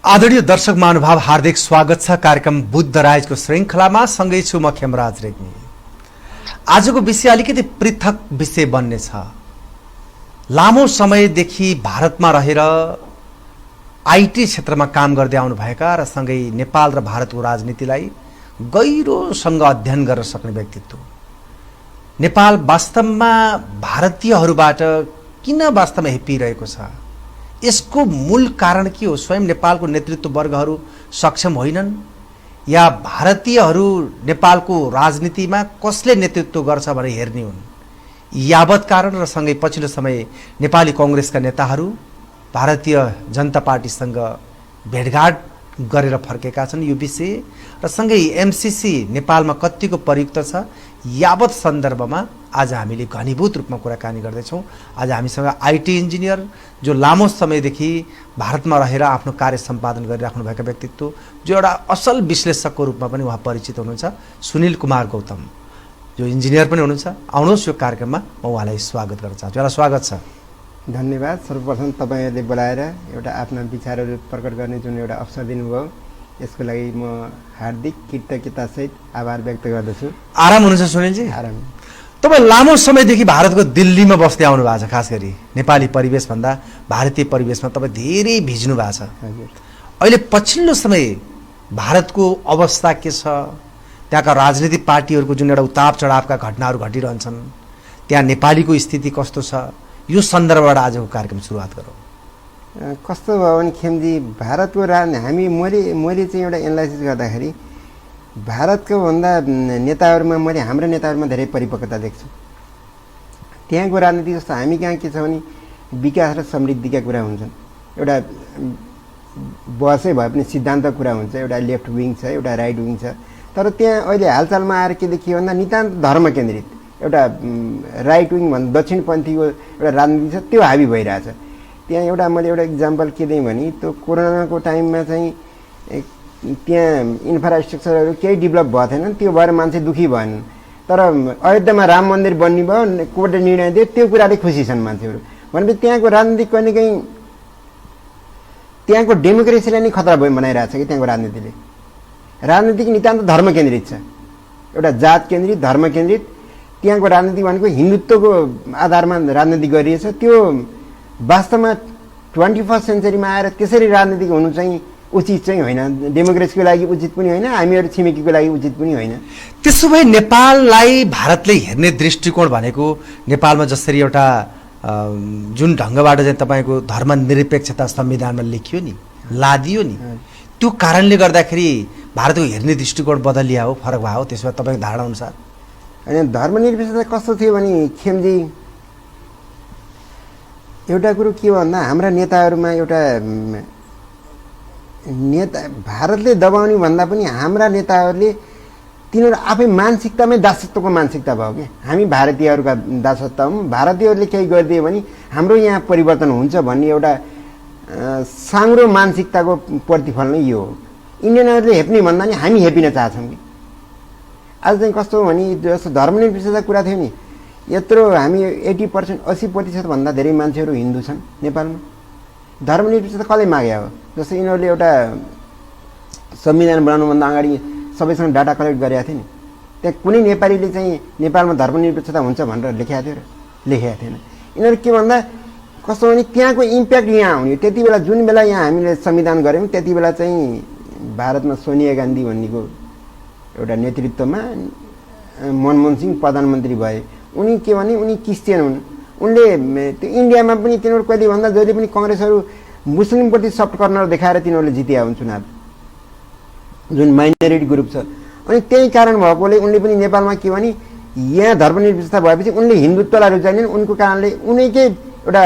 आदरणीय दर्शक महानुभाव, हार्दिक स्वागत छ कार्यक्रम बुद्ध राजको श्रृङ्खलामा। सँगै छु म खेमराज रेग्मी। आजको विषय अलिकति पृथक विषय बन्ने छ। लामो समयदेखि भारतमा रहेर आईटी क्षेत्रमा काम गर्दै आउनुभएका र सँगै नेपाल र भारतको राजनीतिलाई गहिरोसँग अध्ययन गर्न सक्ने व्यक्तित्व। नेपाल वास्तवमा भारतीयहरूबाट किन वास्तवमा हेपिरहेको छ, यसको मूल कारण के हो? स्वयं नेपालको नेतृत्व वर्गहरू सक्षम होइनन् या भारतीयहरू नेपालको राजनीतिमा कसले नेतृत्व गर्छ भनेर हेर्ने हुन्? यावत कारण र सँगै पछिल्लो समय नेपाली कांग्रेसका नेताहरू भारतीय जनता पार्टीसँग भेटघाट गरेर फर्केका छन् यो विषय र सँगै एमसीसी नेपालमा कतिको प्रयुक्त छ, यावत सन्दर्भमा आज हामीले घनीभूत रूपमा कुराकानी गर्दैछौँ। आज हामीसँग आईटी इन्जिनियर जो लामो समयदेखि भारतमा रहेर आफ्नो कार्य सम्पादन गरिराख्नुभएका व्यक्तित्व, जो एउटा असल विश्लेषकको रूपमा पनि उहाँ परिचित हुनुहुन्छ, सुनिल कुमार गौतम, जो इन्जिनियर पनि हुनुहुन्छ। आउनुहोस् यो कार्यक्रममा म उहाँलाई स्वागत गर्न चाहन्छु। एउटा स्वागत छ। धन्यवाद। सर्वप्रथम तपाईँहरूले बोलाएर एउटा आफ्ना विचारहरू प्रकट गर्ने जुन एउटा अवसर दिनुभयो, यसको लागि म हार्दिक कृतज्ञतासहित आभार व्यक्त गर्दछु। आराम हुनुहुन्छ सुनिलजी? आराम। तपाईँ लामो समयदेखि भारतको दिल्लीमा बस्दै आउनु भएको छ। खास गरी नेपाली परिवेशभन्दा भारतीय परिवेशमा तपाईँ धेरै भिज्नु भएको छ। हजुर। अहिले पछिल्लो समय भारतको अवस्था के छ? त्यहाँका राजनीतिक पार्टीहरूको जुन एउटा उताप चढावका घटनाहरू घटिरहन्छन्, त्यहाँ नेपालीको स्थिति कस्तो छ, यो सन्दर्भबाट आजको कार्यक्रम सुरुवात गरौँ। कस्तो भयो भने खेमजी, भारतको मैले चाहिँ एउटा एनालाइसिस गर्दाखेरि भारतको भन्दा नेताहरूमा मैले हाम्रा नेताहरूमा धेरै परिपक्वता देख्छु। त्यहाँको राजनीति जस्तो हामी कहाँ के छ भने विकास र समृद्धिका कुरा हुन्छन्। एउटा बसै भए पनि सिद्धान्तको कुरा हुन्छ, एउटा लेफ्ट विङ छ, एउटा राइट विङ छ। तर त्यहाँ अहिले हालचालमा आएर के देखियो भन्दा नितान्त धर्म केन्द्रित एउटा राइट विङ भन्दा दक्षिणपन्थीको एउटा राजनीति छ, त्यो हाबी भइरहेछ। त्यहाँ मैले एउटा इक्जाम्पल के दिएँ भने, त्यो कोरोनाको टाइममा चाहिँ त्यहाँ इन्फ्रास्ट्रक्चरहरू केही डेभलप भएको थिएन, त्यो भएर मान्छे दुखी भएन। तर अयोध्यामा राम मन्दिर बन्ने भयो, कोर्टले निर्णय दियो, त्यो कुराले खुसी छन् मान्छेहरू। भनेपछि त्यहाँको राजनीति कहिले काहीँ त्यहाँको डेमोक्रेसीलाई नै खतरा बनाइरहेछ कि त्यहाँको राजनीतिले। राजनीतिक नितान्त धर्म केन्द्रित छ, एउटा जात केन्द्रित, धर्म केन्द्रित। त्यहाँको राजनीति भनेको हिन्दुत्वको आधारमा राजनीति गरिएछ। त्यो वास्तवमा 21st सेन्चुरीमा आएर त्यसरी राजनीतिक हुनु चाहिँ उचित चाहिँ होइन। डेमोक्रेसीको लागि उचित पनि होइन, हामीहरू छिमेकीको लागि उचित पनि होइन। त्यसो भए नेपाललाई भारतले हेर्ने दृष्टिकोण भनेको नेपालमा जसरी एउटा जुन ढङ्गबाट चाहिँ तपाईँको धर्मनिरपेक्षता संविधानमा लेखियो नि, लादियो नि, त्यो कारणले गर्दाखेरि भारतको हेर्ने दृष्टिकोण बदलिया हो, फरक भयो हो? त्यसो भए तपाईँको धारणा अनुसार होइन, धर्मनिरपेक्षता कस्तो थियो भने खेमजी, एउटा कुरो के भन्दा हाम्रा नेताहरूमा एउटा भारतले दबाउने भन्दा पनि हाम्रा नेताहरूले तिनीहरू आफै मानसिकतामै दासत्वको मानसिकता भयो क्या। हामी भारतीयहरूका दासत्व हौँ, भारतीयहरूले केही गरिदियो भने हाम्रो यहाँ परिवर्तन हुन्छ भन्ने एउटा साङ्ग्रो मानसिकताको प्रतिफल नै यो हो। इन्डियनहरूले हेप्ने भन्दा नि हामी हेपिन चाहछौँ कि। आज चाहिँ कस्तो हो भने, जस्तो धर्मनिरपेक्षता कुरा थियो नि, यत्रो हामी 80%, 80% भन्दा धेरै मान्छेहरू हिन्दू छन् नेपालमा। धर्मनिरपेक्षता कसले मागे हो? जस्तो यिनीहरूले एउटा संविधान बनाउनुभन्दा अगाडि सबैसँग डाटा कलेक्ट गरेका थिए नि, त्यहाँ कुनै नेपालीले चाहिँ नेपालमा धर्मनिरपेक्षता हुन्छ भनेर लेखेको थियो र? लेखेको थिएन। यिनीहरू के भन्दा कस्तो भने त्यहाँको इम्प्याक्ट यहाँ आउने। त्यति बेला जुन बेला यहाँ हामीले संविधान गऱ्यौँ, त्यति बेला चाहिँ भारतमा सोनिया गान्धी भन्नेको एउटा नेतृत्वमा मनमोहन सिंह प्रधानमन्त्री भए। उनी के भने उनी क्रिस्चियन हुन्। उनले त्यो इन्डियामा पनि तिनीहरू कहिले भन्दा जहिले पनि कङ्ग्रेसहरू मुस्लिमप्रति सफ्ट कर्नर देखाएर तिनीहरूले जितिया हुन् चुनाव, जुन माइनोरिटी ग्रुप छ। अनि त्यही कारण भएकोले उनले पनि नेपालमा के भने यहाँ धर्मनिरपेक्षता भएपछि उनले हिन्दुत्वलाई रुचाइनन्। उनको कारणले उनैकै एउटा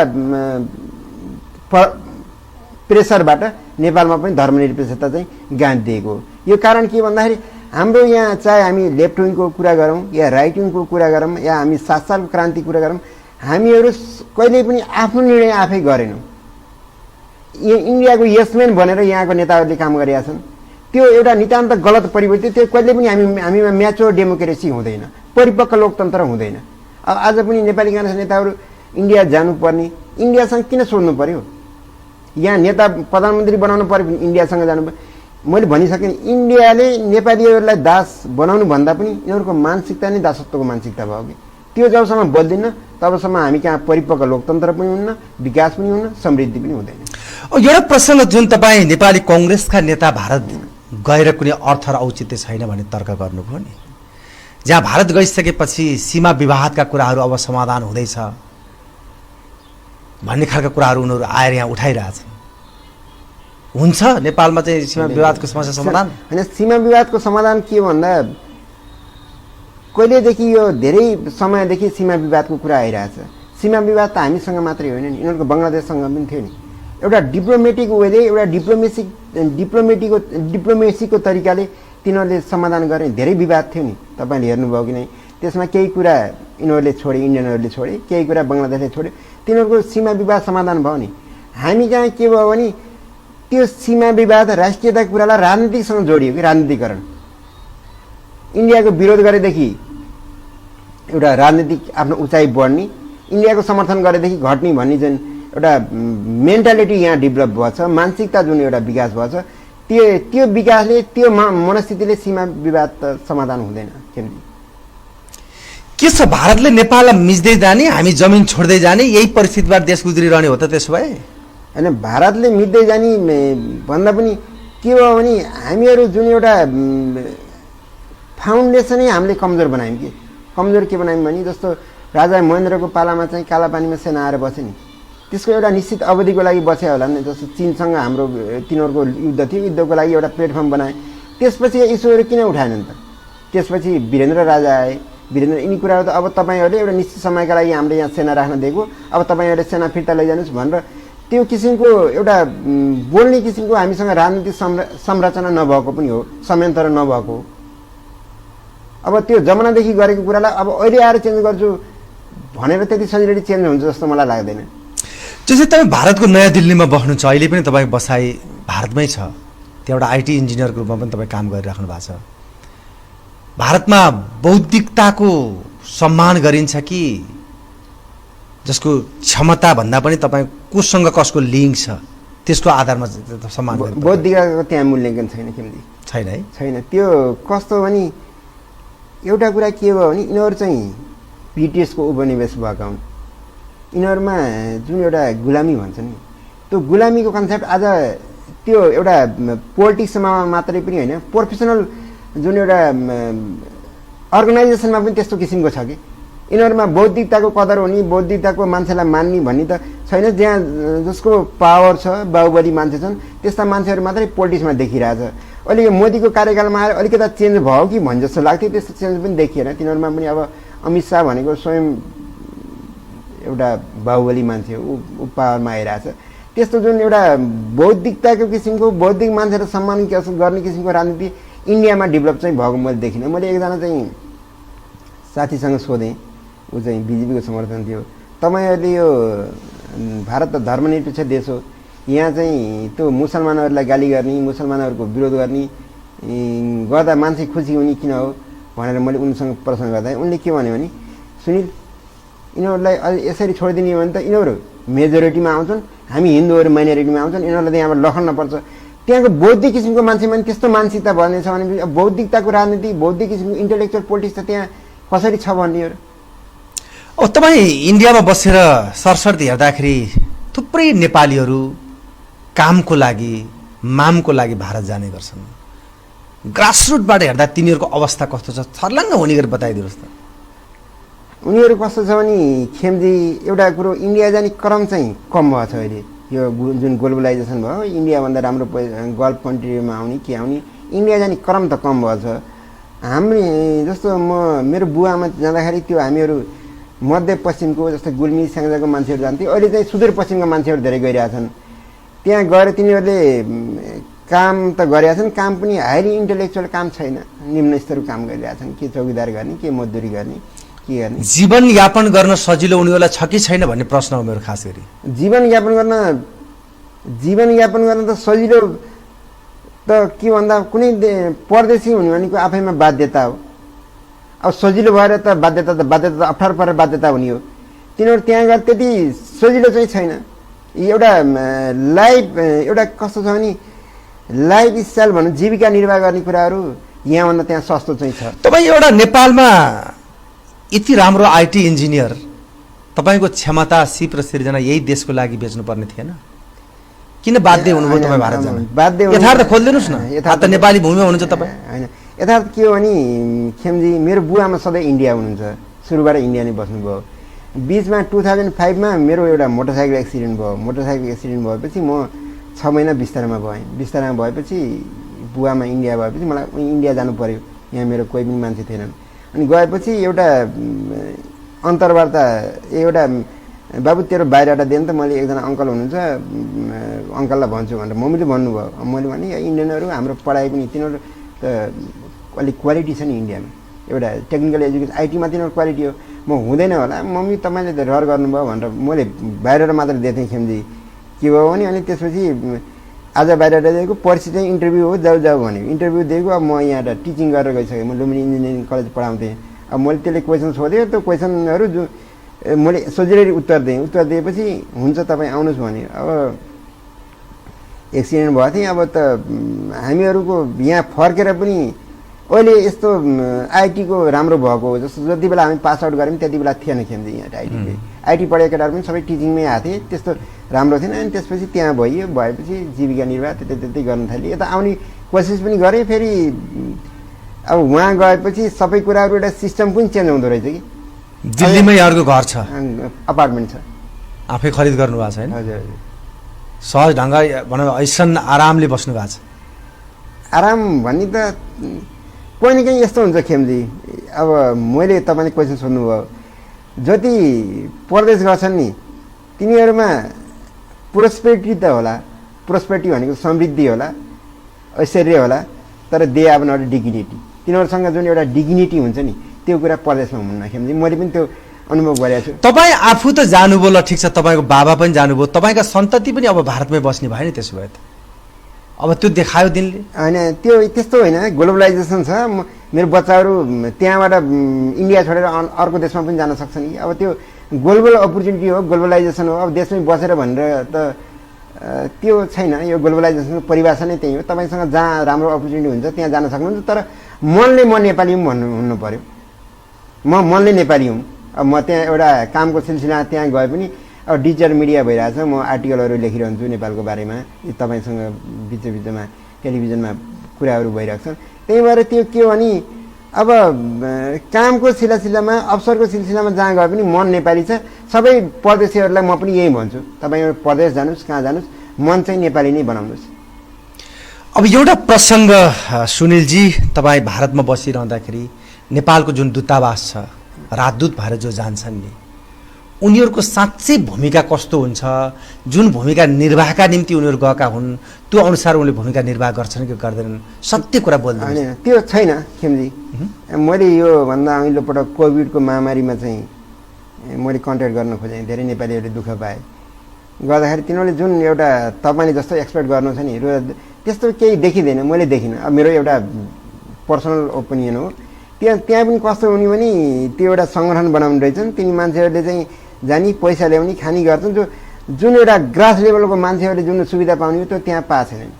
प्रेसरबाट नेपालमा पनि धर्मनिरपेक्षता चाहिँ गाँथ दिएको हो। यो कारण के भन्दाखेरि हाम्रो यहाँ चाहे हामी लेफ्ट विङको कुरा गरौँ या राइट विङको कुरा गरौँ या हामी 7 सालको क्रान्ति कुरा गरौँ, हामीहरू कहिले पनि आफ्नो निर्णय आफै गरेनौँ। इन्डियाको यसम्यान भनेर यहाँको नेताहरूले काम गरेका छन्। त्यो एउटा नितान्त गलत परिवर्तन। त्यो कहिले पनि हामीमा म्याच्योर डेमोक्रेसी हुँदैन, परिपक्व लोकतन्त्र हुँदैन। आज पनि नेपाली काङ्ग्रेस नेताहरू इन्डिया जानुपर्ने, इन्डियासँग किन सोध्नु पर्यो? यहाँ नेता प्रधानमन्त्री बनाउनु पर्यो भने इन्डियासँग जानु पर्यो। मैले भनिसकेँ इन्डियाले नेपालीहरूलाई दास बनाउनु भन्दा पनि यिनीहरूको मानसिकता नै दासत्वको मानसिकता भयो कि त्यो जबसम्म बदलिन्न तबसम्म हामी कहाँ परिपक्व लोकतन्त्र पनि हुन्न, विकास पनि हुन्न, समृद्धि पनि हुँदैन। एउटा प्रसङ्ग जुन तपाईँ नेपाली कङ्ग्रेसका नेता भारत गएर कुनै अर्थ र औचित्य छैन भन्ने तर्क गर्नुभयो नि, जहाँ भारत गइसकेपछि सीमा विवादका कुराहरू अब समाधान हुँदैछ भन्ने खालका कुराहरू उनीहरू आएर यहाँ उठाइरहेछन्, हुन्छ नेपालमा चाहिँ सीमा विवादको समस्या समाधान? होइन, सीमा विवादको समाधान के भन्दा कहिलेदेखि यो धेरै समयदेखि सीमा विवादको कुरा आइरहेछ। सीमा विवाद त हामीसँग मात्रै होइन नि, यिनीहरूको बङ्गलादेशसँग पनि थियो नि। एउटा डिप्लोमेटिक वेले, एउटा डिप्लोमेसीको तरिकाले तिनीहरूले समाधान गर्ने धेरै विवाद थियो नि, तपाईँले हेर्नुभयो कि नै? त्यसमा केही कुरा यिनीहरूले छोडे, इन्डियनहरूले छोडे, केही कुरा बङ्गलादेशले छोडे, तिनीहरूको सीमा विवाद समाधान भयो नि। हामी कहाँ के भयो भने त्यो सीमा विवाद राष्ट्रियता कुरालाई राजनीतिसँग जोडियो कि राजनीतिकरण। इन्डियाको विरोध गरेदेखि एउटा राजनीतिक आफ्नो उचाइ बढ्ने, इन्डियाको समर्थन गरेदेखि घट्ने भन्ने जुन एउटा मेन्टालिटी यहाँ डेभलप भएको छ, मानसिकता जुन एउटा विकास भएको छ, त्यो विकासले, त्यो मनस्थितिले सीमा विवाद त समाधान हुँदैन। के छ, भारतले नेपाललाई मिच्दै जाने, हामी जमिन छोड्दै जाने, यही परिस्थितिबाट देश गुज्रिरहने हो त? त्यसो भए होइन, भारतले मिच्दै जाने भन्दा पनि के भयो भने हामीहरू जुन एउटा फाउन्डेसनै हामीले कमजोर बनायौँ कि। कमजोर के बनायौँ भने जस्तो राजा महेन्द्रको पालामा चाहिँ कालापानीमा सेना आएर बस्यो नि, त्यसको एउटा निश्चित अवधिको लागि बस्यो होला नि। जस्तो चीनसँग हाम्रो तिनीहरूको युद्ध थियो, युद्धको लागि एउटा प्लेटफर्म बनाए, त्यसपछि इस्युहरू किन उठाएनन् त? त्यसपछि वीरेन्द्र राजा आए, वीरेन्द्र यिनी कुराहरू त अब तपाईँहरूले एउटा निश्चित समयका लागि हामीले यहाँ सेना राख्न दिएको, अब तपाईँहरूले सेना फिर्ता लैजानुहोस् भनेर त्यो किसिमको एउटा बोल्ने किसिमको हामीसँग राजनीतिक संरचना नभएको पनि हो, संयन्त्र नभएको हो। अब त्यो जमानादेखि गरेको कुरालाई अब अहिले आएर चेन्ज गर्छु भनेर त्यति सजिलै चेन्ज हुन्छ जस्तो मलाई लाग्दैन। जस्तै तपाईँ भारतको नयाँ दिल्लीमा बस्नु छ, अहिले पनि तपाईँ बसाइ भारतमै छ, त्यहाँ एउटा आइटी इन्जिनियरको रूपमा पनि तपाईँ काम गरिराख्नु भएको छ। भारतमा बौद्धिकताको सम्मान गरिन्छ कि जसको क्षमता भन्दा पनि तपाईँ कोसँग कसको लिङ्क छ त्यसको आधारमा सम्मान गरिन्छ? बौद्धिकताको त्यहाँ मूल्याङ्कन छैन, किनकि छैन है, छैन। त्यो कस्तो भने एउटा कुरा के भयो भने यिनीहरू चाहिँ ब्रिटिसको उपनिवेश भएका हुन्। यिनीहरूमा जुन एउटा गुलामी भन्छ नि, त्यो गुलामीको कन्सेप्ट आज त्यो एउटा पोलिटिक्समा मात्रै पनि होइन, प्रोफेसनल जुन एउटा अर्गनाइजेसनमा पनि त्यस्तो किसिमको छ कि यिनीहरूमा बौद्धिकताको कदर हुने, बौद्धिकताको मान्छेलाई मान्ने भन्ने त छैन। जहाँ जसको पावर छ, बाहुबली मान्छे छन्, त्यस्ता मान्छेहरू मात्रै पोलिटिक्समा देखिरहेछ। अहिले यो मोदीको कार्यकालमा आएर अलिकता चेन्ज भयो कि भन्छ जस्तो लाग्थ्यो, त्यस्तो चेन्ज पनि देखिएन। तिनीहरूमा पनि अब अमित शाह भनेको स्वयं एउटा बाहुबली मान्छे हो, ऊ पावरमा आइरहेछ। त्यस्तो जुन एउटा बौद्धिकताको किसिमको, बौद्धिक मान्छेलाई सम्मान गर्ने किसिमको राजनीति इन्डियामा डेभलप चाहिँ भएको मैले देखिनँ। मैले एकजना चाहिँ साथीसँग सोधेँ, ऊ चाहिँ बिजेपीको समर्थन थियो, तपाईँहरूले यो भारत त धर्मनिरपेक्ष देश हो, यहाँ चाहिँ त्यो मुसलमानहरूलाई गाली गर्ने, मुसलमानहरूको विरोध गर्ने गर्दा मान्छे खुसी हुने किन हो भनेर मैले उनीसँग प्रश्न गर्दा उनले के भन्यो भने, सुनिल यिनीहरूलाई यसरी छोडिदिने भने त यिनीहरू मेजोरिटीमा आउँछन्, हामी हिन्दूहरू माइनोरिटीमा आउँछन्, यिनीहरूलाई त यहाँबाट लखड्नुपर्छ। त्यहाँको बौद्धिक किसिमको मान्छेमा पनि त्यस्तो मानसिकता बन्नेछ भने बौद्धिकताको राजनीति, बौद्धिक किसिमको इन्टेलेक्चुअल पोलिटिक्स त त्यहाँ कसरी छ भन्ने हो। अब तपाईँ इन्डियामा बसेर सरसर्ती हेर्दाखेरि थुप्रै नेपालीहरू कामको लागि, मामको लागि भारत जाने गर्छन्। ग्रासरुटबाट हेर्दा तिनीहरूको अवस्था कस्तो छ, छर्लङ्ग हुने गरी बताइदिनुहोस् त। उनीहरू कस्तो छ भने खेमजी, एउटा कुरो इन्डिया जाने क्रम चाहिँ कम भएको छ अहिले। यो जुन ग्लोबलाइजेसन भयो, इन्डियाभन्दा राम्रो गल्फ कन्ट्रीमा आउने के आउने, इन्डिया जाने क्रम त कम भएको छ। हामी जस्तो मेरो बुवामा जाँदाखेरि त्यो हामीहरू मध्यपश्चिमको जस्तो गुल्मी स्याङ्जाको मान्छेहरू जान्थे, अहिले चाहिँ सुदूरपश्चिमका मान्छेहरू धेरै गइरहेछन्। त्यहाँ गएर तिनीहरूले काम त गरिरहेछन्, काम पनि हाइली इन्टेलेक्चुअल काम छैन, निम्न स्तरको काम गरिरहेछन्। के चौकीदार गर्ने, के मजदुरी गर्ने, के गर्ने। जीवनयापन गर्न सजिलो उनीहरूलाई छ कि छैन भन्ने प्रश्न हो मेरो खास गरी। जीवनयापन गर्न त सजिलो त के भन्दा कुनै परदेशी हुने भनेको आफैमा बाध्यता हो। अब सजिलो भएर त बाध्यता त अप्ठ्यारो परेर बाध्यता हुने हो। तिनीहरू त्यहाँ गएर त्यति सजिलो चाहिँ छैन। एउटा लाइफ एउटा कस्तो छ भने लाइफ स्टाइल भनौँ जीविका निर्वाह गर्ने कुराहरू यहाँभन्दा त्यहाँ सस्तो चाहिँ छ। तपाईँ एउटा नेपालमा यति राम्रो आइटी इन्जिनियर, तपाईँको क्षमता सिप र सिर्जना यही देशको लागि बेच्नुपर्ने थिएन? किन बाध्य हुनुभयो तपाईँ भारत जान? बाध्य यथार्थ खोलिदिनुहोस् न। त नेपाली भूमिमा हुनुहुन्छ तपाईँ। होइन, यथार्थ के हो भने खेमजी मेरो बुवामा सधैँ इन्डिया हुनुहुन्छ, सुरुबाट इन्डिया नै बस्नुभयो। बिचमा 2005मा मेरो एउटा मोटरसाइकल एक्सिडेन्ट भयो। मोटरसाइकल एक्सिडेन्ट भएपछि म 6 महिना बिस्तारामा भएँ। बिस्तारामा भएपछि बुवामा इन्डिया भएपछि मलाई इन्डिया जानु पर्यो। यहाँ मेरो कोही पनि मान्छे थिएनन्। अनि गएपछि एउटा अन्तर्वार्ता एउटा बाबु तेरो बायोडाटा दिएन त, मैले एकजना अङ्कल हुनुहुन्छ अङ्कललाई भन्छु भनेर मम्मीले भन्नुभयो। मैले भने इन्डियनहरू हाम्रो पढाइ पनि तिनीहरू त अलिक क्वालिटी छ नि इन्डियामा, एउटा टेक्निकल एजुकेसन आइटीमा तिनीहरू क्वालिटी हो, म हुँदैन होला मम्मी तपाईँले त रहर गर्नुभयो भनेर मैले बायोडाटा मात्र दिएको थिएँ खेमजी। के भयो भने अनि त्यसपछि आज बायोडाटा दिएको, पर्सि चाहिँ इन्टरभ्यू हो जाऊ जाऊ भन्यो। इन्टरभ्यू दिएको। अब म यहाँ टिचिङ गरेर गइसकेँ, म लुम्बिनी इन्जिनियरिङ कलेज पढाउँथेँ। अब मैले त्यसले क्वेसन सोधेँ, त्यो क्वेसनहरू जो मैले सजिलै उत्तर दिएँ। उत्तर दिएपछि हुन्छ तपाईँ आउनुहोस् भने। अब एक्सिडेन्ट भएको थिएँ। अब त हामीहरूको यहाँ फर्केर पनि अहिले यस्तो आइटीको राम्रो भएको हो जस्तो जति बेला हामी पास आउट गऱ्यौँ त्यति बेला थिएन खेम्दै यहाँ आइटीले। आइटी पढेका केटाहरू पनि सबै टिचिङमै आएको थिए, त्यस्तो राम्रो थिएन। अनि त्यसपछि त्यहाँ भइयो, भएपछि जीविका निर्वाह त्यतै गर्न थालेँ। यता आउने कोसिस पनि गरेँ। फेरि अब वहाँ गएपछि सबै कुराहरू एउटा सिस्टम पनि चेन्ज हुँदो रहेछ कि। दिल्लीमै यहाँको घर छ, अपार्टमेन्ट छ, आफै खरिद गर्नु भएको छ हैन? हजुर हजुर। सहज ढङ्ग भनौँ ऐसन आरामले बस्नु भएको छ। आराम भन्ने त कहीँ न कहीँ यस्तो हुन्छ खेमजी। अब मैले तपाईँले क्वेसन सोध्नुभयो, जति परदेश गर्छन् नि तिनीहरूमा प्रोस्पेरिटी त होला, प्रोस्पेरिटी भनेको समृद्धि होला, ऐश्वर्य होला, तर दे हेभ नट डिग्निटी। तिनीहरूसँग जुन एउटा डिग्निटी हुन्छ नि त्यो कुरा परदेशमा हुन्न खेमजी। मैले पनि त्यो अनुभव गरेको छु। तपाईँ आफू त जानुभयो, ल ठिक छ, तपाईँको बाबा पनि जानुभयो, तपाईँका सन्तति पनि अब भारतमै बस्ने भयो नि। त्यसो भए त अब त्यो देखायो दिनले? होइन, त्यो त्यस्तो होइन, ग्लोबलाइजेसन छ। मेरो बच्चाहरू त्यहाँबाट इन्डिया छोडेर अर्को देशमा पनि जान सक्छन् कि। अब त्यो ग्लोबल अपर्च्युनिटी हो, ग्लोबलाइजेसन हो। अब देशमै बसेर भनेर त त्यो छैन। यो ग्लोबलाइजेसनको परिभाषा नै त्यही हो। तपाईँसँग जहाँ राम्रो अपर्च्युनिटी हुन्छ त्यहाँ जान सक्नुहुन्छ, तर मनले म नेपाली हुँ हुनु पऱ्यो। म मनले नेपाली हुँ। अब म त्यहाँ एउटा कामको सिलसिला त्यहाँ गए पनि अब डिजिटल मिडिया भइरहेछ, म आर्टिकलहरू लेखिरहन्छु नेपालको बारेमा, तपाईँसँग बिचमा टेलिभिजनमा कुराहरू भइरहेको छ। त्यही भएर त्यो के हो भने अब कामको सिलसिलामा अवसरको सिलसिलामा जहाँ गए पनि मन नेपाली छ। सबै परदेशीहरूलाई म पनि यही भन्छु, तपाईँ परदेश जानुहोस्, कहाँ जानुहोस्, मन चाहिँ नेपाली नै बनाउनुहोस्। अब एउटा प्रसङ्ग सुनिलजी, तपाईँ भारतमा बसिरहँदाखेरि नेपालको जुन दूतावास छ, राजदूत भएर जो जान्छन् नि, उनीहरूको साँच्चै भूमिका कस्तो हुन्छ? जुन भूमिका निर्वाहका निम्ति उनीहरू गएका हुन् त्यो अनुसार उनले भूमिका निर्वाह गर्छन् कि गर्दैनन्? सत्य कुरा बोल्नु होइन, त्यो छैन खेमजी। मैले यो भन्दा अघिल्लो पटक कोभिडको महामारीमा चाहिँ मैले कन्ट्याक्ट गर्न खोजेँ। धेरै नेपालीहरूले दुःख पाए। गर्दाखेरि तिनीहरूले जुन एउटा तपाईँले जस्तो एक्सपेक्ट गर्नु छ नि त्यस्तो केही देखिँदैन, मैले देखिनँ। अब मेरो एउटा पर्सनल ओपिनियन हो। त्यहाँ पनि कस्तो हुने भने त्यो एउटा सङ्गठन बनाउने रहेछन्। तिनी मान्छेहरूले चाहिँ जानी पैसा ल्याउने खाने गर्छन्। जुन एउटा ग्रास लेभलको मान्छेहरूले जुन सुविधा पाउने हो त्यो त्यहाँ पाएको छैन।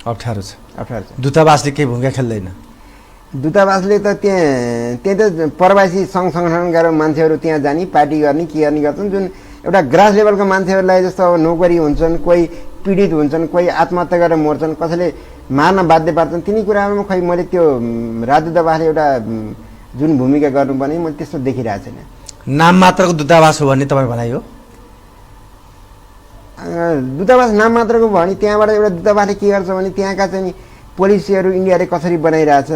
अप्ठ्यारो छ, अप्ठ्यारो छ। दूतावासले केही भूमिका खेल्दैन? दूतावासले त त्यहाँ त प्रवासी सङ्घ सङ्गठनका मान्छेहरू त्यहाँ जाने पार्टी गर्ने के गर्ने गर्छन्। जुन एउटा ग्रास लेभलको मान्छेहरूलाई जस्तो अब नोकरी हुन्छन्, कोही पीडित हुन्छन्, कोही आत्महत्या गरेर मर्छन्, कसैले मार्न बाध्य पार्छन्, तिनी कुराहरूमा खै मैले त्यो राजदूतावासले एउटा जुन भूमिका गर्नुपर्ने मैले त्यस्तो देखिरहेको छैन। नाम मात्रको दूतावास हो भन्ने तपाईँ भनाइ हो? दूतावास नाम मात्रको भयो भने त्यहाँबाट एउटा दूतावासले के गर्छ भने त्यहाँका चाहिँ पोलिसीहरू इन्डियाले कसरी बनाइरहेछ,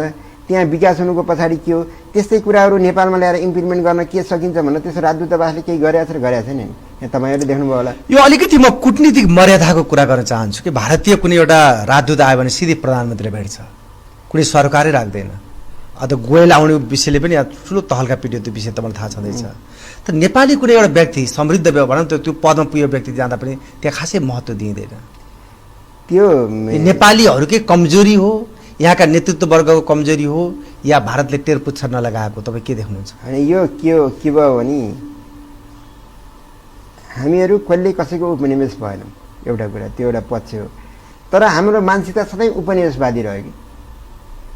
त्यहाँ विकास हुनुको पछाडि के हो, त्यस्तै कुराहरू नेपालमा ल्याएर इम्प्लिमेन्ट गर्न के सकिन्छ भनेर त्यसो राजदूतावासले केही गरेको छ र गरेको छैन नि। तपाईँहरूले देख्नुभयो होला। यो अलिकति म कूटनीतिक मर्यादाको कुरा गर्न चाहन्छु कि भारतीय कुनै एउटा राजदूत आयो भने सिधै प्रधानमन्त्रीले भेट्छ, कुनै सरकारै राख्दैन। अन्त गोयल आउने विषयले पनि ठुलो तहल्का पिट्यो, त्यो विषय तपाईँलाई थाहा छँदैछ। त नेपाली कुनै एउटा व्यक्ति समृद्ध भनौँ त्यो पदमा पुगेको व्यक्ति जाँदा पनि त्यहाँ खासै महत्त्व दिइँदैन। त्यो नेपालीहरूकै कमजोरी हो, यहाँका नेतृत्ववर्गको कमजोरी हो, या भारतले टेर पुच्छर नलगाएको? तपाईँ के देख्नुहुन्छ? होइन, यो के भयो भने हामीहरू कहिले कसैको उपनिवेश भएनौँ, एउटा कुरा त्यो एउटा पक्ष हो। तर हाम्रो मानसिकता सधैँ उपनिवेशवादी रह्यो कि।